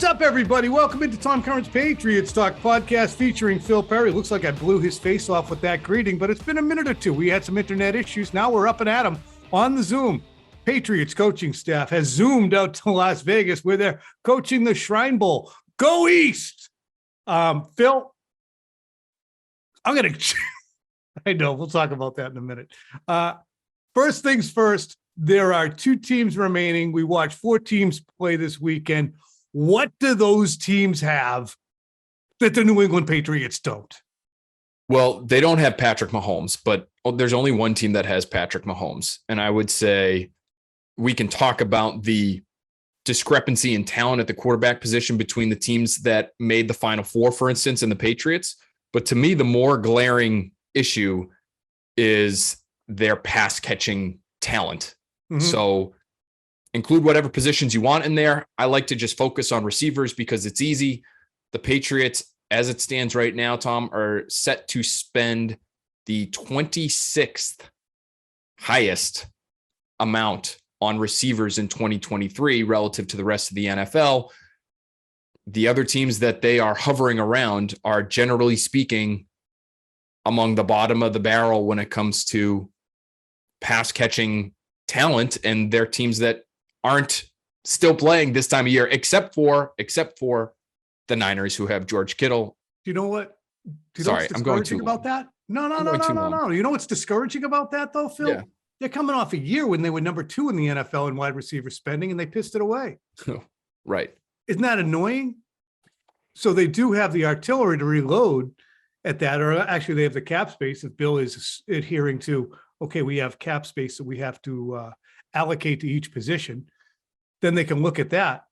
What's up, everybody? Welcome into Tom Curran's Patriots Talk podcast featuring Phil Perry. Looks like I blew his face off with that greeting, but it's been a minute or two. We had some internet issues. Now we're up and at 'em on the Zoom. Patriots coaching staff has zoomed out to Las Vegas where they're coaching the Shrine Bowl. Go East! Phil, I'm going to... I know, we'll talk about that in a minute. First things first, there are 2 teams remaining. We watched 4 teams play this weekend. What do those teams have that the New England Patriots don't? Well, they don't have Patrick Mahomes, but there's only one team that has Patrick Mahomes. And I would say we can talk about the discrepancy in talent at the quarterback position between the teams that made the Final Four, for instance, and the Patriots. But to me, the more glaring issue is their pass catching talent. Mm-hmm. So include whatever positions you want in there. I like to just focus on receivers because it's easy. The Patriots, as it stands right now, Tom, are set to spend the 26th highest amount on receivers in 2023 relative to the rest of the NFL. The other teams that they are hovering around are, generally speaking, among the bottom of the barrel when it comes to pass catching talent, and they're teams that aren't still playing this time of year, except for the Niners, who have George Kittle. You know what? Sorry, I'm going too about long. that. No. You know what's discouraging about that, though, Phil? Yeah. They're coming off a year when they were number 2 in the NFL in wide receiver spending, and they pissed it away. Right. Isn't that annoying? So they do have the artillery to reload at that, or actually they have the cap space if Bill is adhering to, okay, we have cap space that we have to allocate to each position, then they can look at that.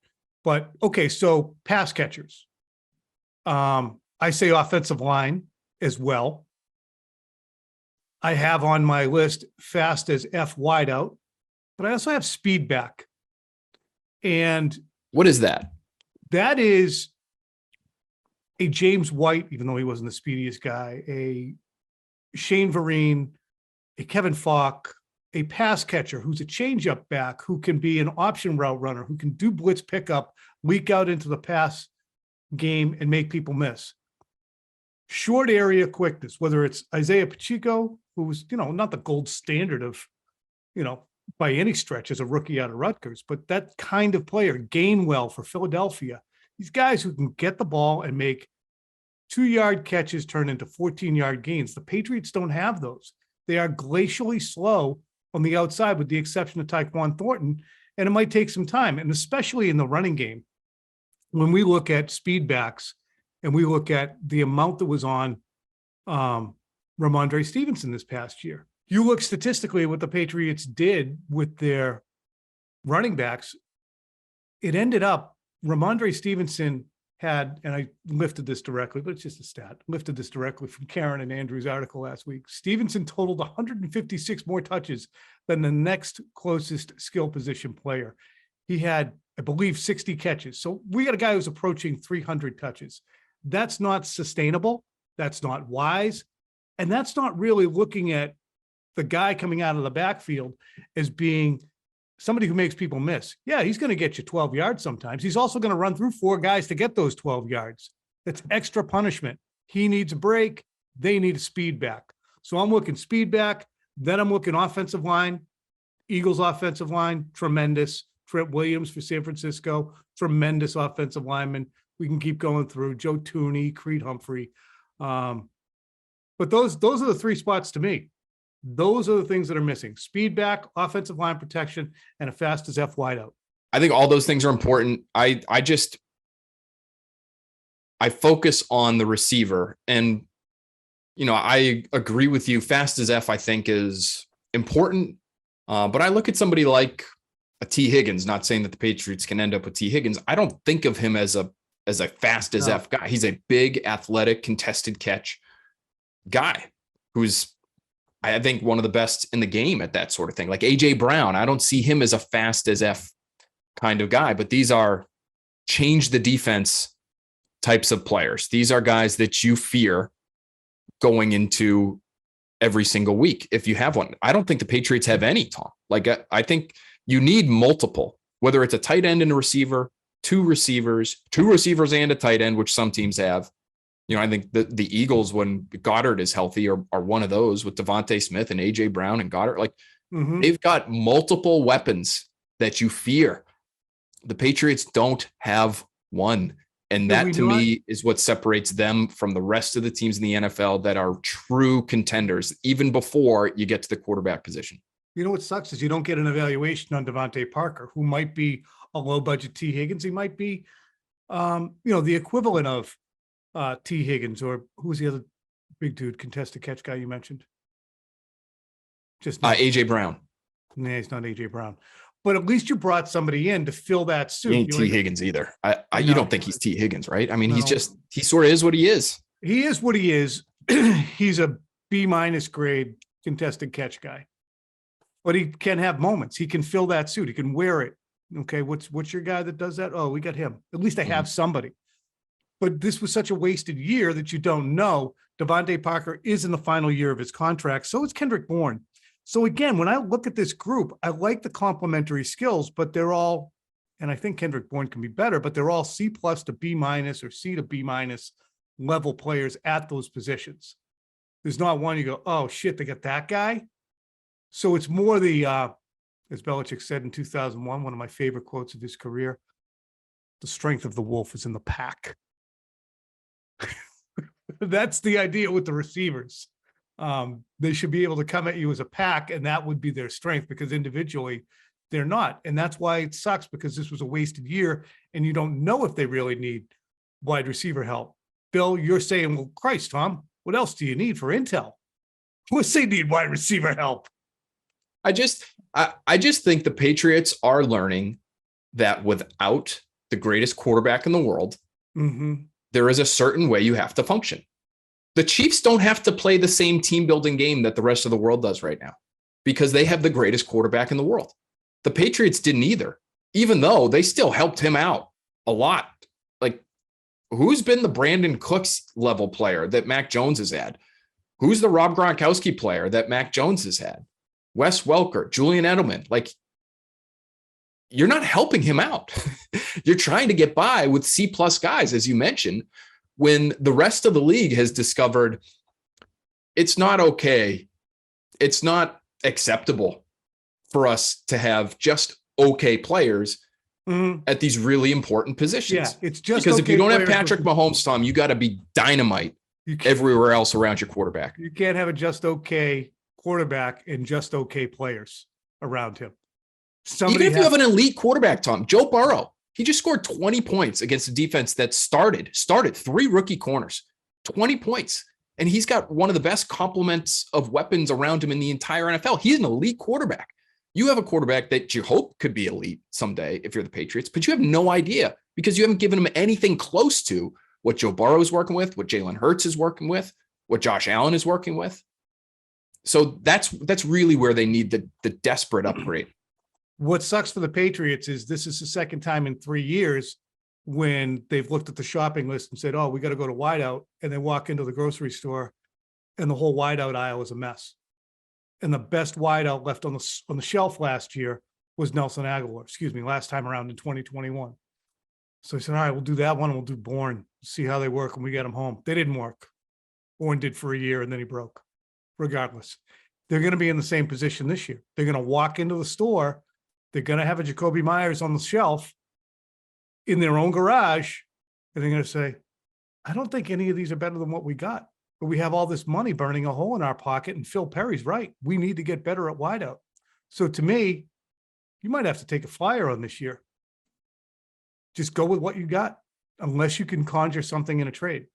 But okay, so pass catchers. I say offensive line as well. I have on my list fast as F wideout, but I also have speed back. And what is that? That is a James White, even though he wasn't the speediest guy, a Shane Vereen, a Kevin Falk, a pass catcher who's a changeup back, who can be an option route runner, who can do blitz pickup, leak out into the pass game and make people miss. Short area quickness, whether it's Isaiah Pacheco, who's, not the gold standard of, by any stretch as a rookie out of Rutgers, but that kind of player. Gainwell for Philadelphia. These guys who can get the ball and make 2-yard catches turn into 14-yard gains. The Patriots don't have those. They are glacially slow on the outside, with the exception of Tyquan Thornton, and it might take some time. And especially in the running game, when we look at speed backs and we look at the amount that was on Ramondre Stevenson this past year, you look statistically at what the Patriots did with their running backs, it ended up Ramondre Stevenson had, and I lifted this directly, but it's just a stat, lifted this directly from Curran and Andrew's article last week. Stevenson totaled 156 more touches than the next closest skill position player. He had, I believe, 60 catches. So we got a guy who's approaching 300 touches. That's not sustainable. That's not wise. And that's not really looking at the guy coming out of the backfield as being somebody who makes people miss. Yeah, he's going to get you 12 yards sometimes. He's also going to run through 4 guys to get those 12 yards. That's extra punishment. He needs a break. They need a speed back. So I'm looking speed back. Then I'm looking offensive line. Eagles offensive line, tremendous. Trent Williams for San Francisco, tremendous offensive lineman. We can keep going through Joe Tooney, Creed Humphrey. But those are the 3 spots to me. Those are the things that are missing: speed back, offensive line protection, and a fast as F wideout. I think all those things are important. I focus on the receiver, and I agree with you. Fast as F, I think, is important. But I look at somebody like a T. Higgins. Not saying that the Patriots can end up with T. Higgins. I don't think of him as a fast as F guy. He's a big, athletic, contested catch guy who's, I think, one of the best in the game at that sort of thing. Like A.J. Brown, I don't see him as a fast as F kind of guy, but these are change the defense types of players. These are guys that you fear going into every single week if you have one. I don't think the Patriots have any, Tom. Like, I think you need multiple, whether it's a tight end and a receiver two receivers and a tight end, which some teams have. I think the Eagles, when Goddard is healthy, are one of those with Devontae Smith and AJ Brown and Goddard. Like they've got multiple weapons that you fear. The Patriots don't have one. And that to me is what separates them from the rest of the teams in the NFL that are true contenders, even before you get to the quarterback position. You know what sucks is you don't get an evaluation on Devontae Parker, who might be a low budget T. Higgins. He might be, the equivalent of T. Higgins, or who's the other big dude, contested catch guy you mentioned? Just AJ Brown. Nah, he's not AJ Brown. But at least you brought somebody in to fill that suit. He ain't T. Higgins either. You don't think he's T. Higgins, right? I mean, he sort of is what he is. He is what he is. He's a B- grade contested catch guy. But he can have moments. He can fill that suit. He can wear it. Okay, what's your guy that does that? Oh, we got him. At least I have somebody. But this was such a wasted year that you don't know. Devontae Parker is in the final year of his contract. So is Kendrick Bourne. So again, when I look at this group, I like the complementary skills, but they're all, and I think Kendrick Bourne can be better, but they're all C+ to B- or C to B- level players at those positions. There's not one you go, oh shit, they got that guy. So it's more the, as Belichick said in 2001, one of my favorite quotes of his career, the strength of the wolf is in the pack. That's the idea with the receivers. They should be able to come at you as a pack, and that would be their strength, because individually they're not. And that's why it sucks, because this was a wasted year and you don't know if they really need wide receiver help. Bill, you're saying, well, Christ, Tom, what else do you need for intel? What's they need wide receiver help? I just think the Patriots are learning that without the greatest quarterback in the world, there is a certain way you have to function. The Chiefs don't have to play the same team building game that the rest of the world does right now, because they have the greatest quarterback in the world. The Patriots didn't either, even though they still helped him out a lot. Like, who's been the Brandon Cooks level player that Mac Jones has had? Who's the Rob Gronkowski player that Mac Jones has had? Wes Welker, Julian Edelman. Like, you're not helping him out. You're trying to get by with C+ guys, as you mentioned, when the rest of the league has discovered it's not okay. It's not acceptable for us to have just okay players at these really important positions. Yeah, it's just because if you don't have players Patrick Mahomes, Tom, you got to be dynamite everywhere else around your quarterback. You can't have a just okay quarterback and just okay players around him. Even if you have an elite quarterback, Tom, Joe Burrow, he just scored 20 points against a defense that started 3 rookie corners, 20 points. And he's got one of the best complements of weapons around him in the entire NFL. He's an elite quarterback. You have a quarterback that you hope could be elite someday if you're the Patriots, but you have no idea because you haven't given him anything close to what Joe Burrow is working with, what Jalen Hurts is working with, what Josh Allen is working with. So that's really where they need the desperate upgrade. What sucks for the Patriots is this is the second time in 3 years when they've looked at the shopping list and said, oh, we got to go to wideout. And they walk into the grocery store and the whole wideout aisle is a mess. And the best wideout left on the shelf last year was Nelson Aguilar, last time around in 2021. So I said, all right, we'll do that one. And we'll do Bourne, see how they work when we get them home. They didn't work. Bourne did for a year and then he broke. Regardless, they're going to be in the same position this year. They're going to walk into the store. They're going to have a Jacoby Myers on the shelf in their own garage. And they're going to say, I don't think any of these are better than what we got. But we have all this money burning a hole in our pocket. And Phil Perry's right. We need to get better at wideout. So to me, you might have to take a flyer on this year. Just go with what you got, unless you can conjure something in a trade.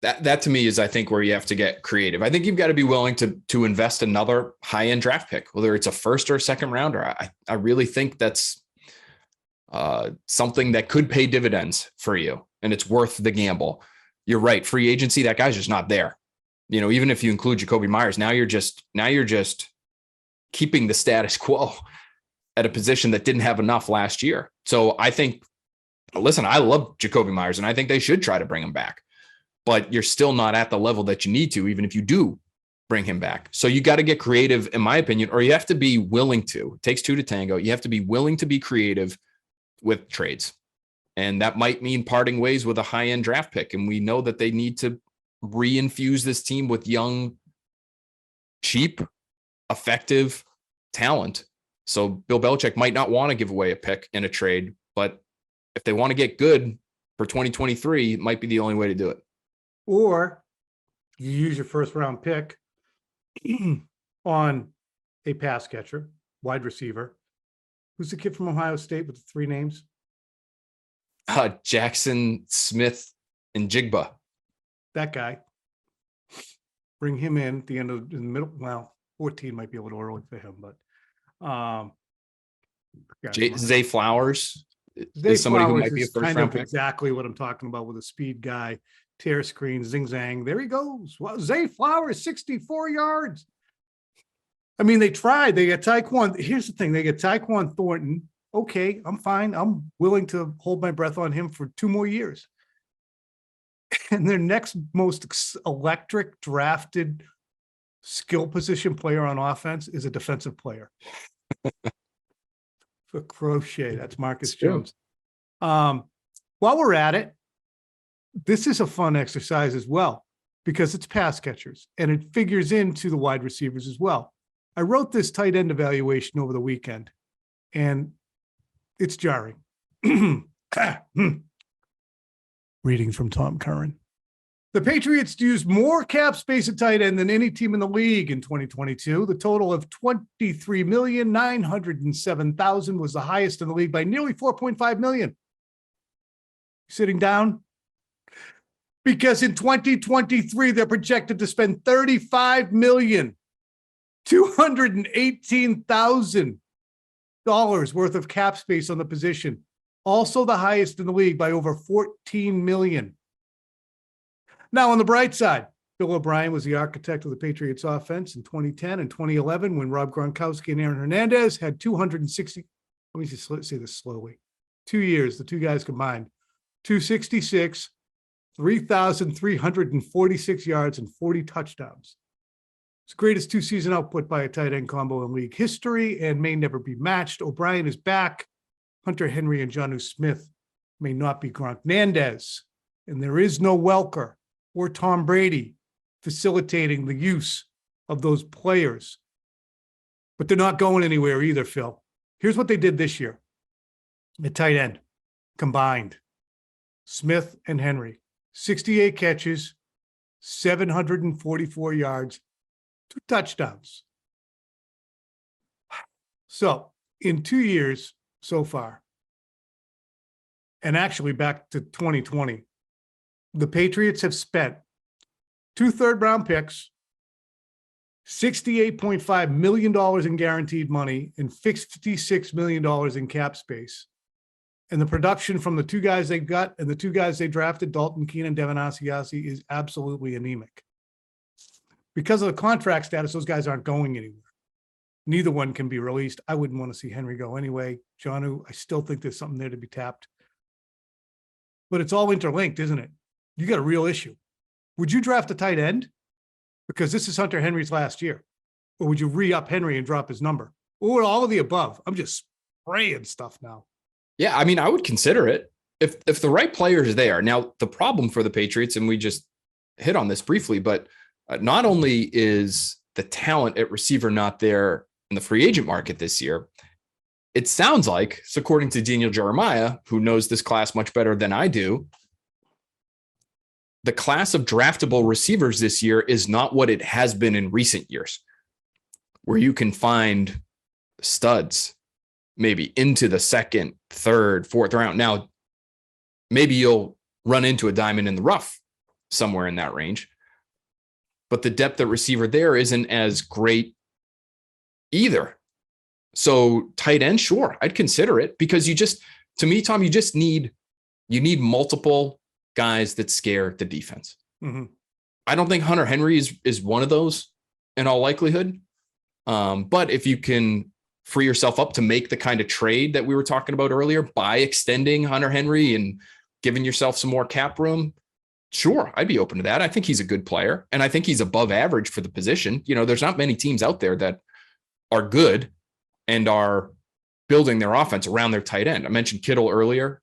That to me is, I think, where you have to get creative. I think you've got to be willing to invest another high-end draft pick, whether it's a first or a second rounder. I really think that's something that could pay dividends for you, and it's worth the gamble. You're right. Free agency, that guy's just not there. Even if you include Jacoby Myers, now you're just keeping the status quo at a position that didn't have enough last year. So I think, listen, I love Jacoby Myers, and I think they should try to bring him back. But you're still not at the level that you need to, even if you do bring him back. So you got to get creative, in my opinion, or you have to be willing to. It takes two to tango. You have to be willing to be creative with trades. And that might mean parting ways with a high-end draft pick. And we know that they need to reinfuse this team with young, cheap, effective talent. So Bill Belichick might not want to give away a pick in a trade, but if they want to get good for 2023, it might be the only way to do it. Or you use your first round pick on a pass catcher, wide receiver. Who's the kid from Ohio State with the three names? Jackson, Smith, and Jigba. That guy. Bring him in at the end of the middle. Well, 14 might be a little early for him, but Zay Flowers Zay is somebody Flowers who might be a is first kind round of pick. exactly what I'm talking about with a speed guy, tear screen, zing zang. There he goes. Well, Zay Flowers, 64 yards. I mean, they tried. They got Tyquan. Here's the thing: they get Tyquan Thornton. Okay, I'm fine. I'm willing to hold my breath on him for 2 more years. And their next most electric drafted skill position player on offense is a defensive player. For crochet, that's Marcus Jones. While we're at it, this is a fun exercise as well, because it's pass catchers and it figures into the wide receivers as well. I wrote this tight end evaluation over the weekend, and it's jarring. Reading from Tom Curran. The Patriots used more cap space at tight end than any team in the league in 2022. The total of $23,907,000 was the highest in the league by nearly $4.5 million. Sitting down? Because in 2023, they're projected to spend $35,218,000 worth of cap space on the position. Also the highest in the league by over $14 million. Now, on the bright side, Bill O'Brien was the architect of the Patriots offense in 2010 and 2011 when Rob Gronkowski and Aaron Hernandez had 260. Let me just say this slowly. 2 years, the two guys combined, 266, 3,346 yards and 40 touchdowns. It's the greatest 2-season output by a tight end combo in league history and may never be matched. O'Brien is back. Hunter Henry and Jonnu Smith may not be Gronk Nandez, and there is no Welker or Tom Brady facilitating the use of those players. But they're not going anywhere either, Phil. Here's what they did this year. At tight end, combined, Smith and Henry, 68 catches, 744 yards, 2 touchdowns. So in 2 years so far, and actually back to 2020, the Patriots have spent 2 third-round picks, $68.5 million in guaranteed money, and $56 million in cap space. And the production from the 2 guys they got and the 2 guys they drafted, Dalton Keene and Devin Asiasi, is absolutely anemic. Because of the contract status, those guys aren't going anywhere. Neither one can be released. I wouldn't want to see Henry go anyway. Jonnu, I still think there's something there to be tapped. But it's all interlinked, isn't it? You got a real issue. Would you draft a tight end? Because this is Hunter Henry's last year. Or would you re-up Henry and drop his number? Or all of the above? I'm just spraying stuff now. Yeah, I mean, I would consider it if the right player is there. Now, the problem for the Patriots, and we just hit on this briefly, but not only is the talent at receiver not there in the free agent market this year, it sounds like, so according to Daniel Jeremiah, who knows this class much better than I do, the class of draftable receivers this year is not what it has been in recent years, where you can find studs maybe into the 2nd, 3rd, 4th round. Now, maybe you'll run into a diamond in the rough somewhere in that range, but the depth at receiver there isn't as great either. So tight end, sure, I'd consider it, because to me, Tom, you need multiple guys that scare the defense. Mm-hmm. I don't think Hunter Henry is one of those in all likelihood. But if you can free yourself up to make the kind of trade that we were talking about earlier by extending Hunter Henry and giving yourself some more cap room, sure, I'd be open to that. I think he's a good player, and I think he's above average for the position. You know, there's not many teams out there that are good and are building their offense around their tight end. I mentioned Kittle earlier.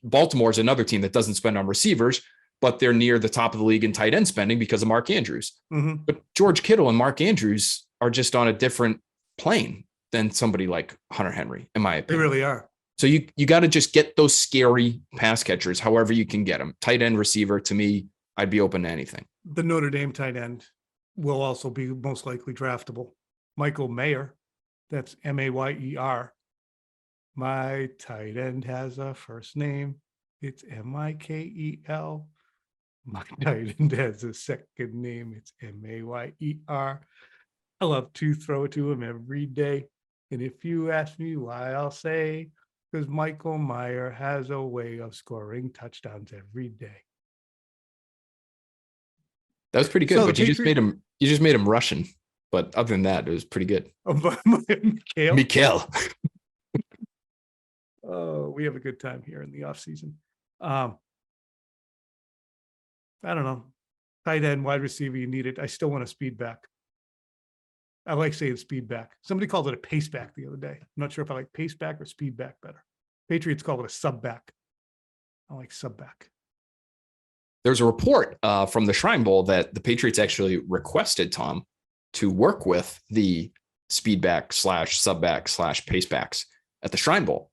Baltimore is another team that doesn't spend on receivers, but they're near the top of the league in tight end spending because of Mark Andrews. Mm-hmm. But George Kittle and Mark Andrews are just on a different plane than somebody like Hunter Henry, in my opinion. They really are. So you got to just get those scary pass catchers, however you can get them. Tight end, receiver, to me, I'd be open to anything. The Notre Dame tight end will also be most likely draftable. Michael Mayer, that's Mayer. My tight end has a first name. It's Mikel. My tight end has a second name. It's Mayer. I love to throw it to him every day. And if you ask me why, I'll say, because Michael Mayer has a way of scoring touchdowns every day. That was pretty good, So but you just made him Russian. But other than that, it was pretty good. Mikel. Oh, we have a good time here in the off season. I don't know. Tight end, wide receiver, you need it. I still want a speed back. I like saying speed back. Somebody called it a pace back the other day. I'm not sure if I like pace back or speed back better. Patriots call it a sub back. I like sub back. There's a report from the Shrine Bowl that the Patriots actually requested Tom to work with the speed back / sub back / pace backs at the Shrine Bowl.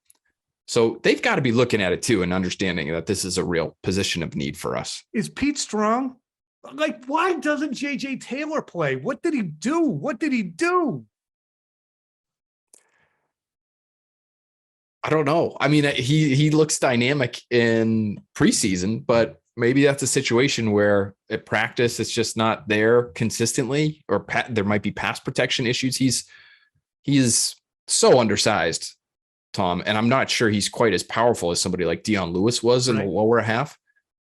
So they've got to be looking at it too and understanding that this is a real position of need for us. Is Pete Strong? Like, why doesn't JJ Taylor play? What did he do? What did he do? I don't know. I mean, he looks dynamic in preseason, but maybe that's a situation where at practice it's just not there consistently, or there might be pass protection issues. He is so undersized, Tom, and I'm not sure he's quite as powerful as somebody like Dion Lewis was in the lower half,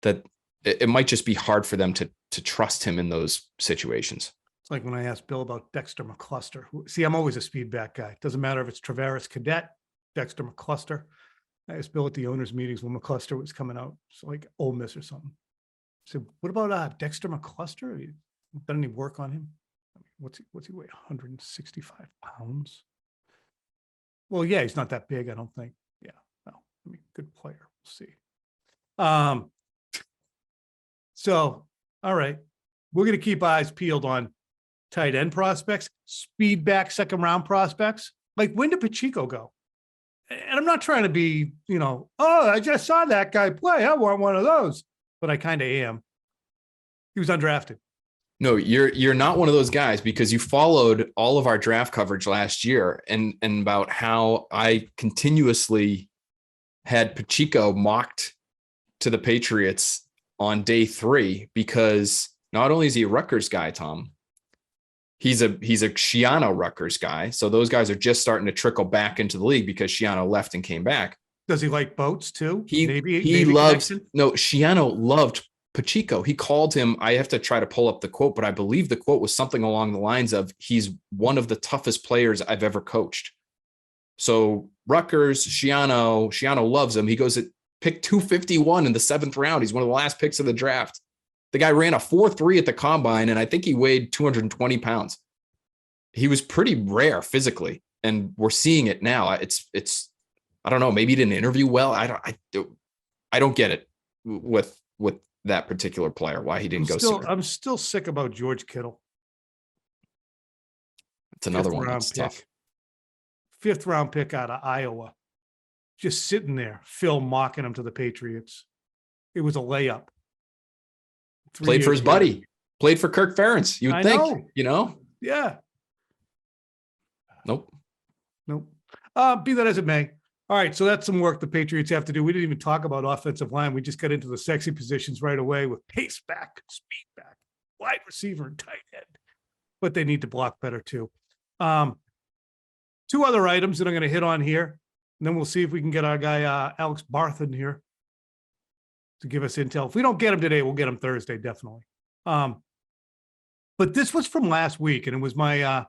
that it might just be hard for them to trust him in those situations. It's like when I asked Bill about Dexter McCluster. See, I'm always a speed back guy. Doesn't matter if it's Travaris Cadet, Dexter McCluster. I asked Bill at the owners' meetings when McCluster was coming out, so like Ole Miss or something. I said, what about Dexter McCluster? Have you done any work on him? I mean, what's he weigh? 165 pounds? Well, yeah, he's not that big, I don't think. Yeah, no, I mean, good player. We'll see. So, all right, we're going to keep eyes peeled on tight end prospects, speed back second round prospects. Like, when did Pacheco go? And I'm not trying to be, I just saw that guy play. I want one of those, but I kind of am. He was undrafted. No, you're not one of those guys, because you followed all of our draft coverage last year and about how I continuously had Pacheco mocked to the Patriots on day 3, because not only is he a Rutgers guy, Tom, he's a Shiano Rutgers guy. So those guys are just starting to trickle back into the league because Shiano left and came back. Does he like boats too? Shiano loved Pacheco. He called him, I have to try to pull up the quote, but I believe the quote was something along the lines of, he's one of the toughest players I've ever coached. So Rutgers, Shiano loves him. He goes at pick 251 in the 7th round. He's one of the last picks of the draft. The guy ran a 4.3 at the combine, and I think he weighed 220 pounds. He was pretty rare physically, and we're seeing it now. It's I don't know, maybe he didn't interview well. I don't get it with that particular player, why he didn't go sooner. I'm still sick about George Kittle. It's another one that's tough. 5th round pick out of Iowa. Just sitting there, Phil mocking him to the Patriots. It was a layup. Played for his buddy. Played for Kirk Ferentz. You would think, Yeah. Nope. Be that as it may. All right, so that's some work the Patriots have to do. We didn't even talk about offensive line. We just got into the sexy positions right away with pace back, speed back, wide receiver, and tight end. But they need to block better too. 2 other items that I'm going to hit on here, and then we'll see if we can get our guy Alex Barth in here to give us intel. If we don't get him today, we'll get him Thursday, definitely. But this was from last week, and it was my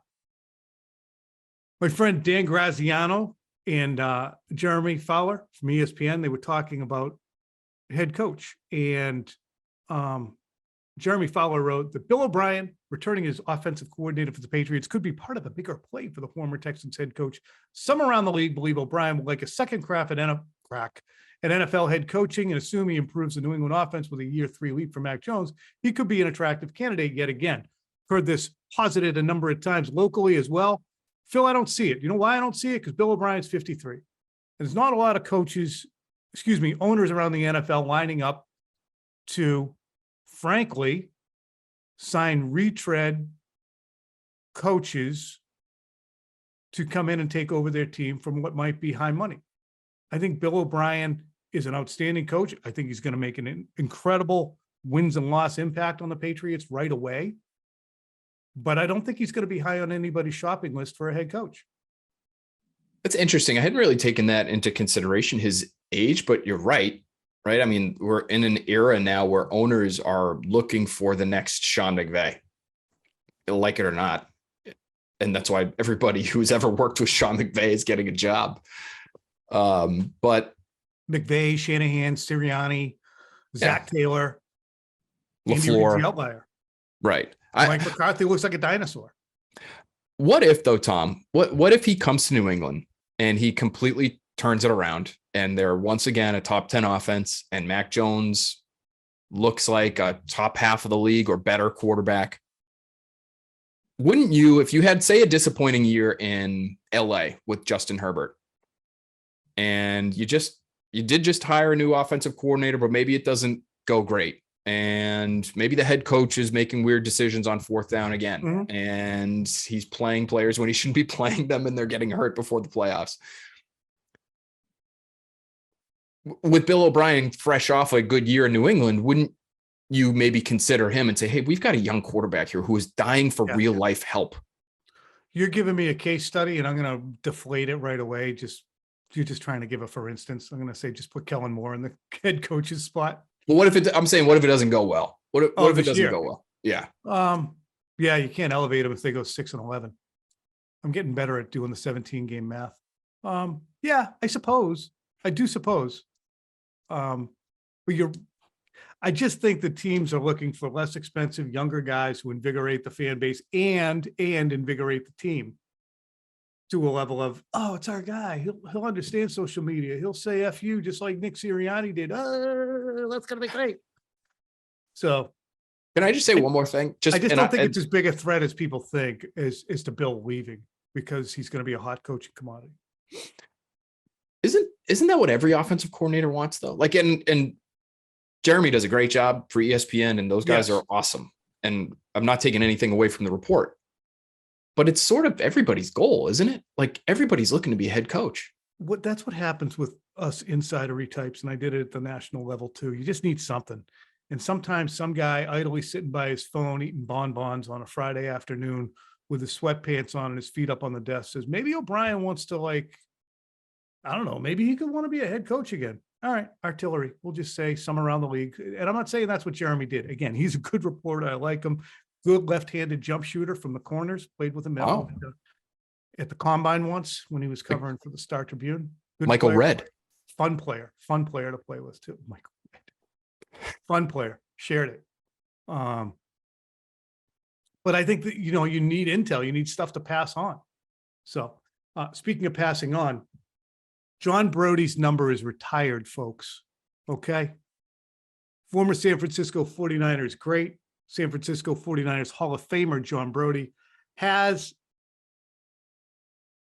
friend Dan Graziano and Jeremy Fowler from ESPN. They were talking about head coach, and Jeremy Fowler wrote that Bill O'Brien returning as offensive coordinator for the Patriots could be part of a bigger play for the former Texans head coach. Some around the league believe O'Brien would like a second crack at NFL head coaching, and assume he improves the New England offense with a year 3 leap from Mac Jones, he could be an attractive candidate yet again. Heard this posited a number of times locally as well. Phil, I don't see it. You know why I don't see it? Because Bill O'Brien's 53. And there's not a lot of owners around the NFL lining up to, frankly, sign retread coaches to come in and take over their team from what might be high money. I think Bill O'Brien is an outstanding coach. I think he's going to make an incredible wins and loss impact on the Patriots right away. But I don't think he's going to be high on anybody's shopping list for a head coach. That's interesting. I hadn't really taken that into consideration, his age, but you're right. Right. I mean, we're in an era now where owners are looking for the next Sean McVay, like it or not. And that's why everybody who's ever worked with Sean McVay is getting a job. But McVay, Shanahan, Sirianni, Zach Taylor, LaFleur, the outlier. Right. Mike McCarthy looks like a dinosaur. What if though, Tom? What if he comes to New England and he completely turns it around and they're once again a top 10 offense and Mac Jones looks like a top half of the league or better quarterback? Wouldn't you, if you had, say, a disappointing year in LA with Justin Herbert and you did just hire a new offensive coordinator, but maybe it doesn't go great. And maybe the head coach is making weird decisions on 4th down again. And he's playing players when he shouldn't be playing them and they're getting hurt before the playoffs. With Bill O'Brien fresh off a good year in New England, wouldn't you maybe consider him and say, hey, we've got a young quarterback here who is dying for real life help? You're giving me a case study and I'm going to deflate it right away. You're just trying to give a for instance. I'm going to say, just put Kellen Moore in the head coach's spot. Well, what if it doesn't go well? What if it doesn't go well? Yeah. Yeah, you can't elevate them if they go 6-11. I'm getting better at doing the 17 game math. Yeah, I do suppose. But I just think the teams are looking for less expensive, younger guys who invigorate the fan base and invigorate the team to a level of, oh, it's our guy. He'll understand social media. He'll say F you just like Nick Sirianni did. Oh, that's going to be great. So can I just say one more thing? I just don't think it's as big a threat as people think is to Bill leaving, because he's going to be a hot coaching commodity. Isn't that what every offensive coordinator wants though? Like, and Jeremy does a great job for ESPN and those guys are awesome. And I'm not taking anything away from the report, but it's sort of everybody's goal, isn't it? Like everybody's looking to be a head coach. That's what happens with us insidery types. And I did it at the national level too. You just need something. And sometimes some guy idly sitting by his phone, eating bonbons on a Friday afternoon with his sweatpants on and his feet up on the desk says, maybe O'Brien wants to, like, I don't know, maybe he could want to be a head coach again. All right, artillery. We'll just say some around the league. And I'm not saying that's what Jeremy did. Again, he's a good reporter. I like him. Good left-handed jump shooter from the corners. Played with him at the combine once when he was covering for the Star Tribune. Good Michael player. Redd. Fun player to play with too. Michael Redd. Fun player. Shared it. But I think that, you need intel. You need stuff to pass on. So speaking of passing on, John Brody's number is retired, folks. Okay. Former San Francisco 49ers great. San Francisco 49ers Hall of Famer John Brody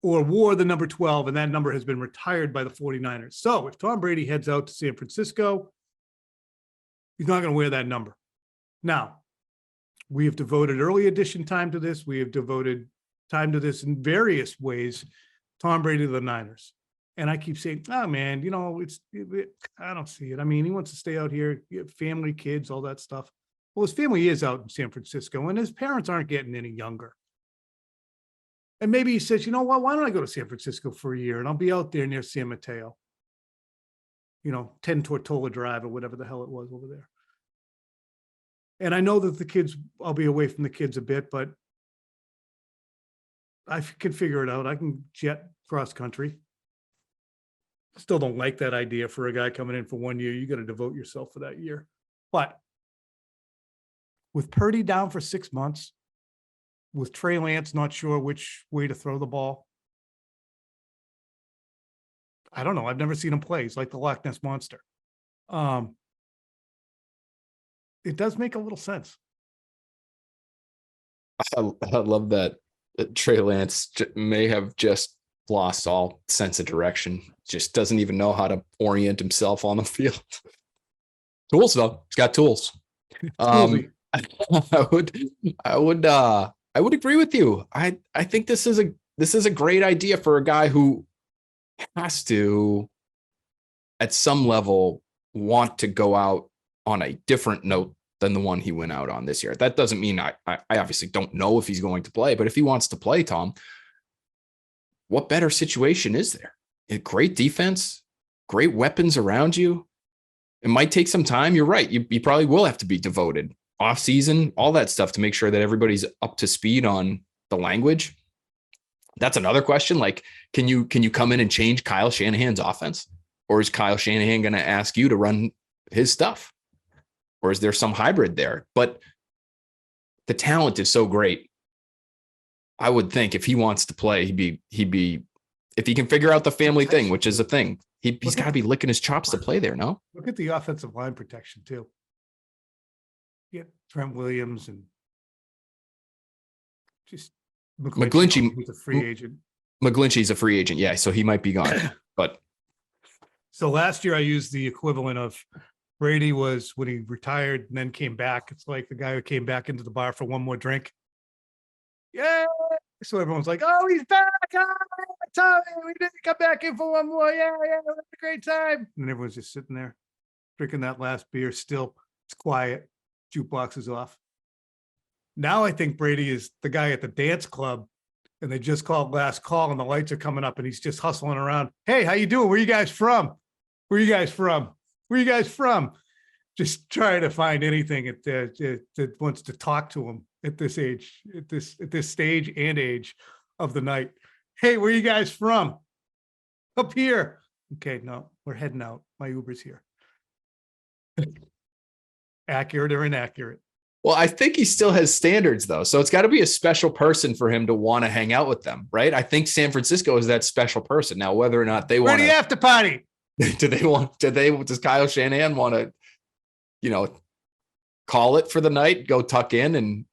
wore the number 12, and that number has been retired by the 49ers. So if Tom Brady heads out to San Francisco, he's not going to wear that number. Now, we have devoted early edition time to this. We have devoted time to this in various ways. Tom Brady to the Niners. And I keep saying, oh man, I don't see it. I mean, he wants to stay out here, family, kids, all that stuff. Well, his family is out in San Francisco and his parents aren't getting any younger. And maybe he says, you know what, why don't I go to San Francisco for a year and I'll be out there near San Mateo, 10 Tortola Drive or whatever the hell it was over there. And I know that I'll be away from the kids a bit, but I can figure it out. I can jet cross country. Still don't like that idea for a guy coming in for 1 year. You got to devote yourself for that year. But with Purdy down for 6 months, with Trey Lance not sure which way to throw the ball. I don't know. I've never seen him play. He's like the Loch Ness Monster. It does make a little sense. I love that Trey Lance may have just lost all sense of direction. Just doesn't even know how to orient himself on the field. Tools though. He's got tools. I would agree with you. I think this is a great idea for a guy who has to, at some level, want to go out on a different note than the one he went out on this year. That doesn't mean I obviously don't know if he's going to play, but if he wants to play, Tom, what better situation is there? A great defense, great weapons around you. It might take some time. You're right. You probably will have to be devoted offseason, all that stuff to make sure that everybody's up to speed on the language. That's another question. Like, can you come in and change Kyle Shanahan's offense? Or is Kyle Shanahan going to ask you to run his stuff? Or is there some hybrid there? But the talent is so great. I would think if he wants to play, he'd be if he can figure out the family thing, which is a thing, he's got to be licking his chops to play there, no? Look at the offensive line protection too. Yeah, Trent Williams and just McGlinchey. He's a free agent. McGlinchey's a free agent, yeah, so he might be gone. But so last year I used the equivalent of Brady was when he retired and then came back. It's like the guy who came back into the bar for one more drink. Yeah. So everyone's like, "Oh, he's back! Oh, Tommy, we didn't come back in for one more. Yeah, it was a great time." And everyone's just sitting there drinking that last beer. Still, it's quiet. Jukebox is off. Now I think Brady is the guy at the dance club, and they just called last call, and the lights are coming up, and he's just hustling around. "Hey, how you doing? Where you guys from? Where you guys from? Where you guys from?" Just trying to find anything that wants to talk to him at this age, at this stage and age of the night. "Hey, where you guys from?" "Up here." "Okay, no, we're heading out. My Uber's here." Accurate or inaccurate? Well, I think he still has standards, though. So it's got to be a special person for him to want to hang out with them, right? I think San Francisco is that special person. Now, whether or not they want to after party. Does Kyle Shanahan want to, call it for the night, go tuck in and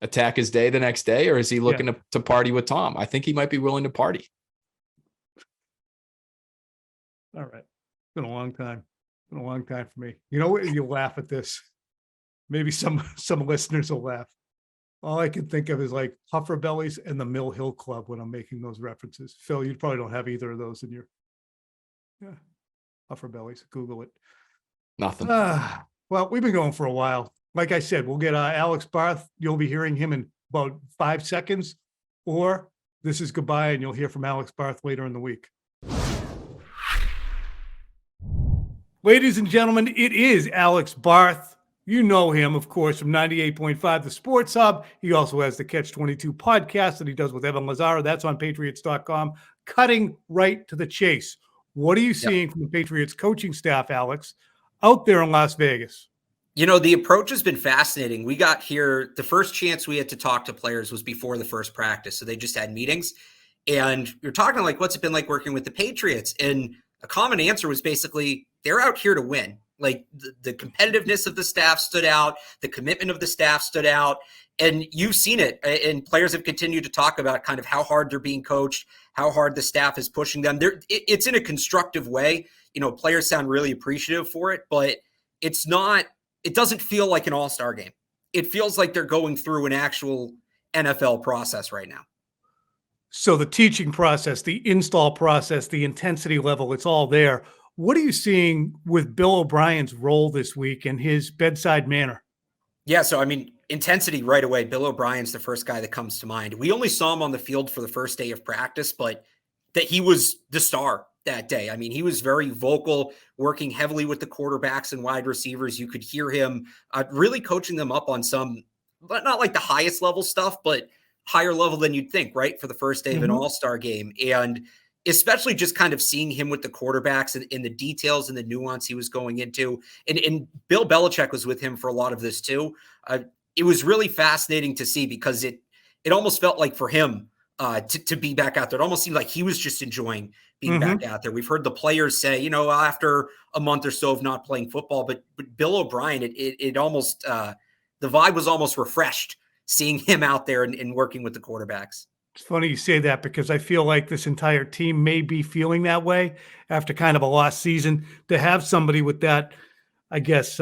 attack his day the next day? Or is he looking to party with Tom? I think he might be willing to party. All right. It's been a long time. It's been a long time for me. You know what? You'll laugh at this. Maybe some listeners will laugh. All I can think of is like Huffer Bellies and the Mill Hill Club when I'm making those references. Phil, you probably don't have either of those in your Huffer Bellies. Google it. Nothing. Well, we've been going for a while. Like I said, we'll get Alex Barth. You'll be hearing him in about 5 seconds, or this is goodbye, and you'll hear from Alex Barth later in the week. Ladies and gentlemen, it is Alex Barth. You know him, of course, from 98.5, the Sports Hub. He also has the Catch 22 podcast that he does with Evan Lazaro. That's on Patriots.com. Cutting right to the chase. What are you seeing from the Patriots coaching staff, Alex, out there in Las Vegas? The approach has been fascinating. We got here, the first chance we had to talk to players was before the first practice. So they just had meetings. And you're talking like, what's it been like working with the Patriots? And a common answer was basically, they're out here to win. Like the competitiveness of the staff stood out. The commitment of the staff stood out. And you've seen it. And players have continued to talk about kind of how hard they're being coached, how hard the staff is pushing them. It's in a constructive way. Players sound really appreciative for it, but it doesn't feel like an all-star game. It feels like they're going through an actual NFL process right now. So the teaching process, the install process, the intensity level, it's all there. What are you seeing with Bill O'Brien's role this week and his bedside manner? Yeah, so intensity right away. Bill O'Brien's the first guy that comes to mind. We only saw him on the field for the first day of practice, but that he was the star that day. He was very vocal, working heavily with the quarterbacks and wide receivers. You could hear him really coaching them up on some, but not like the highest level stuff, but higher level than you'd think, right? For the first day of an all-star game. And especially just kind of seeing him with the quarterbacks and in the details and the nuance he was going into. And Bill Belichick was with him for a lot of this too. It was really fascinating to see because it almost felt like for him to be back out there, it almost seemed like he was just enjoying being back out there. We've heard the players say, you know, after a month or so of not playing football, but Bill O'Brien, it almost, the vibe was almost refreshed seeing him out there and working with the quarterbacks. It's funny you say that because I feel like this entire team may be feeling that way after kind of a lost season. To have somebody with that, I guess,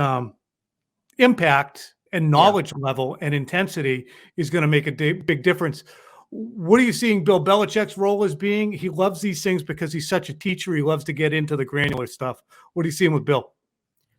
impact and knowledge level and intensity is going to make a big difference. What are you seeing Bill Belichick's role as being? He loves these things because he's such a teacher. He loves to get into the granular stuff. What are you seeing with Bill?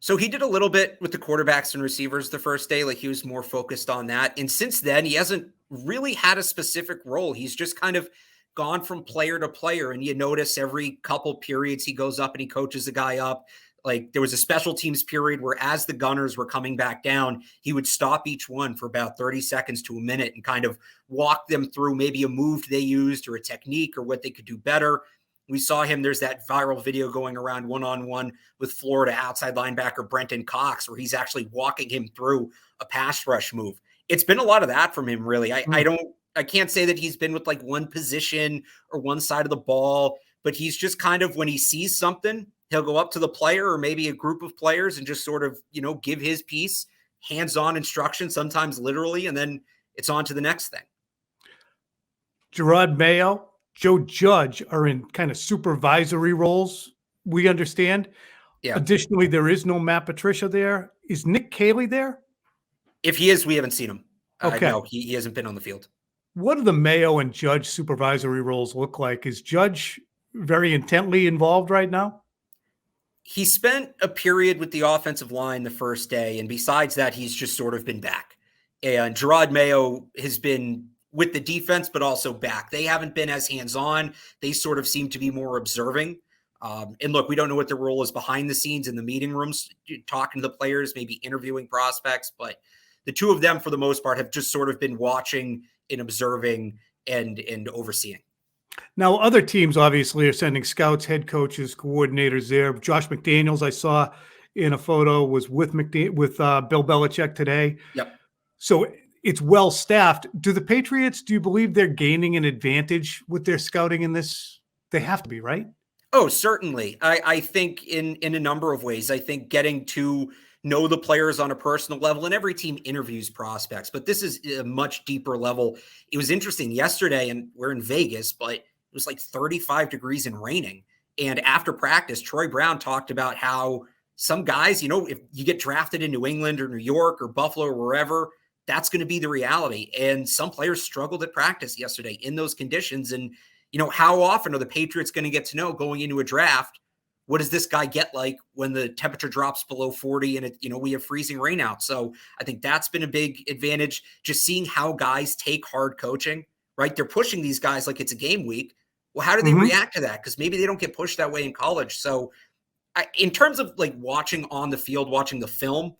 So he did a little bit with the quarterbacks and receivers the first day, like he was more focused on that. And since then, he hasn't really had a specific role. He's just kind of gone from player to player. And you notice every couple periods he goes up and he coaches the guy up. Like there was a special teams period where as the Gunners were coming back down, he would stop each one for about 30 seconds to a minute and kind of walk them through maybe a move they used or a technique or what they could do better. We saw him. There's that viral video going around one-on-one with Florida outside linebacker Brenton Cox, where he's actually walking him through a pass rush move. It's been a lot of that from him, really. I can't say that he's been with like one position or one side of the ball, but he's just kind of, when he sees something, he'll go up to the player or maybe a group of players and just sort of, you know, give his piece, hands-on instruction, sometimes literally, and then it's on to the next thing. Gerard Mayo, Joe Judge are in kind of supervisory roles, we understand. Yeah. Additionally, there is no Matt Patricia there. Is Nick Caley there? If he is, we haven't seen him. Okay. No, he hasn't been on the field. What do the Mayo and Judge supervisory roles look like? Is Judge very intently involved right now? He spent a period with the offensive line the first day, and besides that, he's just sort of been back. And Gerard Mayo has been with the defense, but also back. They haven't been as hands-on. They sort of seem to be more observing. And look, we don't know what their role is behind the scenes in the meeting rooms, talking to the players, maybe interviewing prospects, but the two of them, for the most part, have just sort of been watching and observing and overseeing. Now, other teams obviously are sending scouts, head coaches, coordinators there. Josh McDaniels, I saw in a photo, was with Bill Belichick today. Yep. So it's well staffed. Do the Patriots, do you believe they're gaining an advantage with their scouting in this? They have to be, right? Oh, certainly. I think in a number of ways. I think getting to know the players on a personal level, and every team interviews prospects, but this is a much deeper level. It was interesting yesterday, and we're in Vegas, but it was like 35 degrees and raining. And after practice, Troy Brown talked about how some guys, you know, if you get drafted in New England or New York or Buffalo or wherever, that's going to be the reality. And some players struggled at practice yesterday in those conditions. And, you know, how often are the Patriots going to get to know going into a draft, what does this guy get like when the temperature drops below 40 and, we have freezing rain out? So I think that's been a big advantage, just seeing how guys take hard coaching, right? They're pushing these guys like it's a game week. Well, how do they react to that? Because maybe they don't get pushed that way in college. So in terms of like watching on the field, watching the film,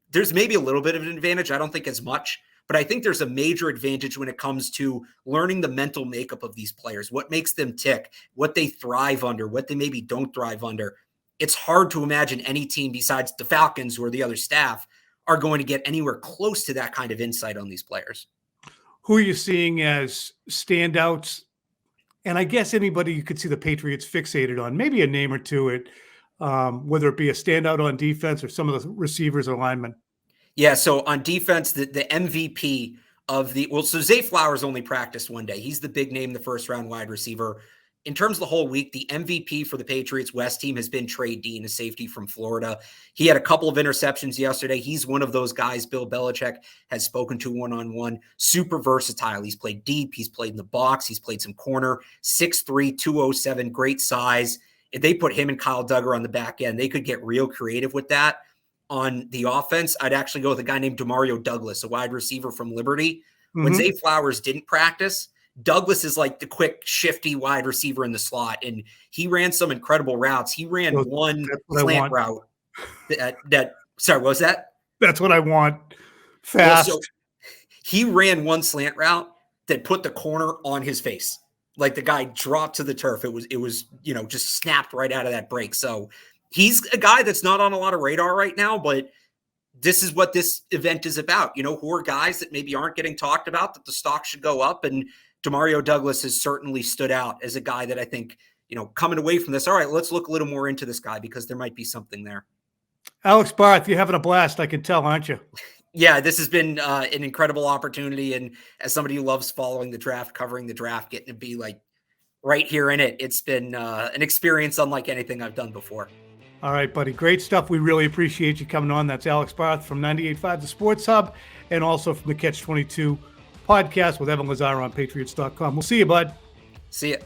there's maybe a little bit of an advantage. I don't think as much, but I think there's a major advantage when it comes to learning the mental makeup of these players, what makes them tick, what they thrive under, what they maybe don't thrive under. It's hard to imagine any team besides the Falcons or the other staff are going to get anywhere close to that kind of insight on these players. Who are you seeing as standouts? And I guess anybody you could see the Patriots fixated on, maybe a name or two, whether it be a standout on defense or some of the receivers or linemen. Yeah, so on defense, the MVP of so Zay Flowers only practiced one day. He's the big name, the first-round wide receiver. In terms of the whole week, the MVP for the Patriots West team has been Trey Dean, a safety from Florida. He had a couple of interceptions yesterday. He's one of those guys Bill Belichick has spoken to one-on-one. Super versatile. He's played deep. He's played in the box. He's played some corner. 6'3", 207, great size. If they put him and Kyle Duggar on the back end, they could get real creative with that. On the offense, I'd actually go with a guy named Demario Douglas, a wide receiver from Liberty. When Zay Flowers didn't practice, Douglas is like the quick, shifty wide receiver in the slot, and he ran some incredible routes. He ran one slant route. Sorry, what was that? That's what I want. Fast. Well, so he ran one slant route that put the corner on his face. Like the guy dropped to the turf. It was, just snapped right out of that break. So he's a guy that's not on a lot of radar right now, but this is what this event is about. Who are guys that maybe aren't getting talked about, that the stock should go up. And Demario Douglas has certainly stood out as a guy that I think, coming away from this, all right, let's look a little more into this guy because there might be something there. Alex Barth, you're having a blast, I can tell, aren't you? Yeah, this has been an incredible opportunity. And as somebody who loves following the draft, covering the draft, getting to be like right here in it, it's been an experience unlike anything I've done before. All right, buddy. Great stuff. We really appreciate you coming on. That's Alex Barth from 98.5 The Sports Hub and also from the Catch 22 podcast with Evan Lazar on Patriots.com. We'll see you, bud. See ya.